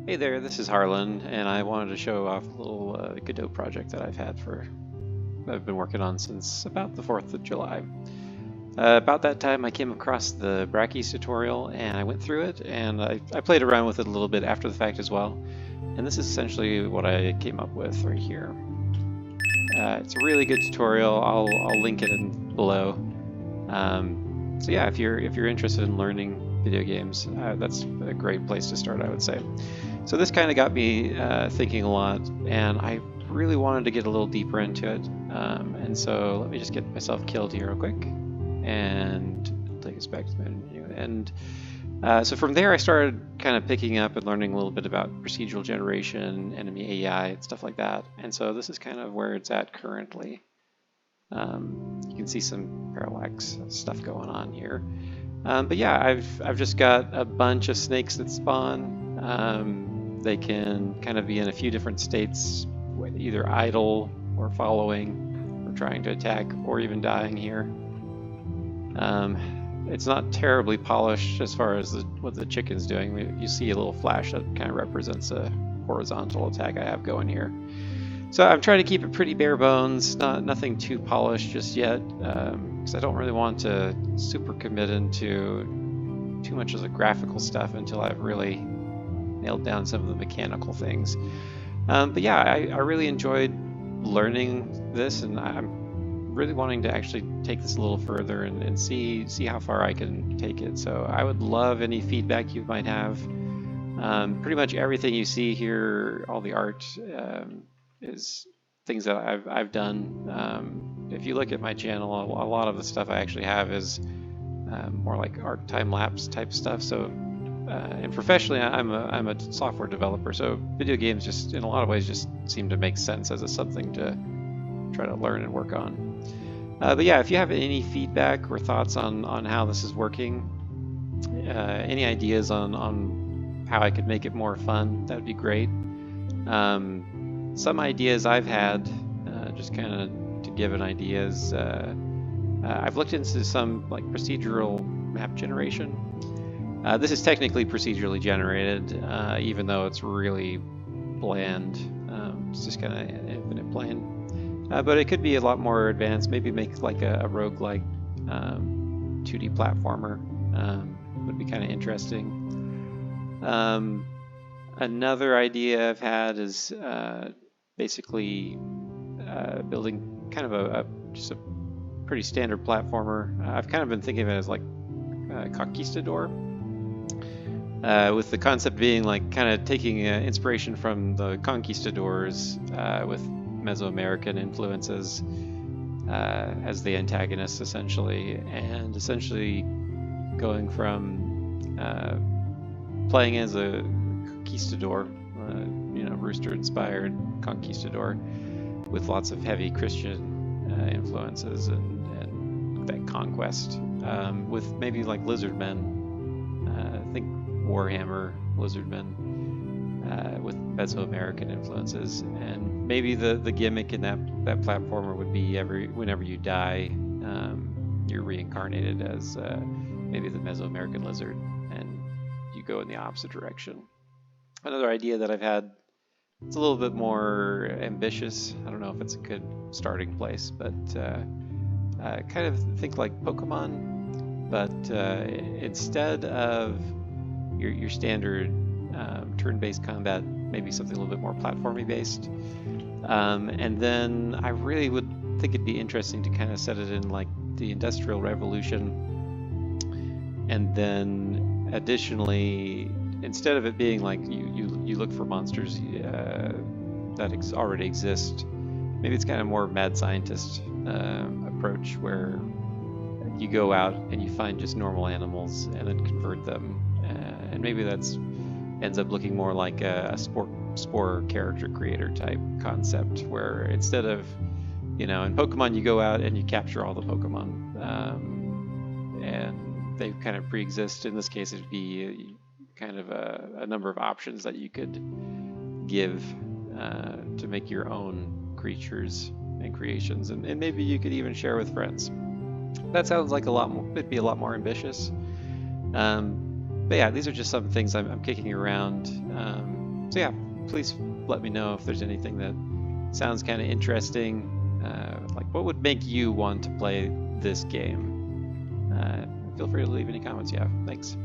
Hey there, this is Harlan, and I wanted to show off a little Godot project that I've been working on since about the 4th of July. About that time I came across the Brackeys tutorial and I went through it, and I played around with it a little bit after the fact as well. And this is essentially what I came up with right here. It's a really good tutorial. I'll link it in below. So yeah, if you're interested in learning video games, that's a great place to start, I would say. So this kind of got me thinking a lot, and I really wanted to get a little deeper into it. And so let me just get myself killed here real quick, and take us back to the menu. And so from there I started kind of picking up and learning a little bit about procedural generation, enemy AI, and stuff like that. And so this is kind of where it's at currently. You can see some parallax stuff going on here. But yeah, I've just got a bunch of snakes that spawn. They can kind of be in a few different states, either idle or following, or trying to attack, or even dying here. It's not terribly polished as far as what the chicken's doing. You see a little flash that kind of represents a horizontal attack I have going here. So I'm trying to keep it pretty bare bones, nothing too polished just yet, because I don't really want to super commit into too much of the graphical stuff until I've really nailed down some of the mechanical things. But yeah, I really enjoyed learning this, and I'm really wanting to actually take this a little further and see how far I can take it. So I would love any feedback you might have. Pretty much everything you see here, all the art, is things that I've done. If you look at my channel, a lot of the stuff I actually have is more like art time-lapse type stuff. So, and professionally, I'm a software developer, so video games just in a lot of ways just seem to make sense as something to try to learn and work on. But yeah, if you have any feedback or thoughts on how this is working, any ideas on how I could make it more fun, that would be great. Some ideas I've had, just kind of to give an idea, is I've looked into some like procedural map generation. This is technically procedurally generated, even though it's really bland. It's just kind of infinite plane. But it could be a lot more advanced. Maybe make like a roguelike 2D platformer. Would be kind of interesting. Another idea I've had is basically building kind of just a pretty standard platformer. I've kind of been thinking of it as like Conquistador, with the concept being like kind of taking inspiration from the Conquistadors with Mesoamerican influences as the antagonists, essentially, and essentially going from playing as a conquistador, rooster-inspired conquistador with lots of heavy Christian influences and that conquest, with maybe like lizardmen. I think Warhammer lizardmen with Mesoamerican influences, and maybe the gimmick in that platformer would be whenever you die, you're reincarnated as maybe the Mesoamerican lizard, and you go in the opposite direction. Another idea that I've had, it's a little bit more ambitious. I don't know if it's a good starting place, but kind of think like Pokemon, but instead of your standard turn-based combat, maybe something a little bit more platformy based. And then I really would think it'd be interesting to kind of set it in like the Industrial Revolution, and then additionally, instead of it being like you look for monsters that already exist, maybe it's kind of more mad scientist approach, where you go out and you find just normal animals and then convert them, and maybe that's ends up looking more like a spore character creator type concept, where instead of, in Pokemon you go out and you capture all the Pokemon, and they kind of pre-exist. In this case it'd be kind of a number of options that you could give to make your own creatures and creations, and maybe you could even share with friends. That sounds like it'd be a lot more ambitious. But yeah, these are just some things I'm kicking around. So yeah, please let me know if there's anything that sounds kind of interesting. Like, what would make you want to play this game? Feel free to leave any comments you have. Thanks.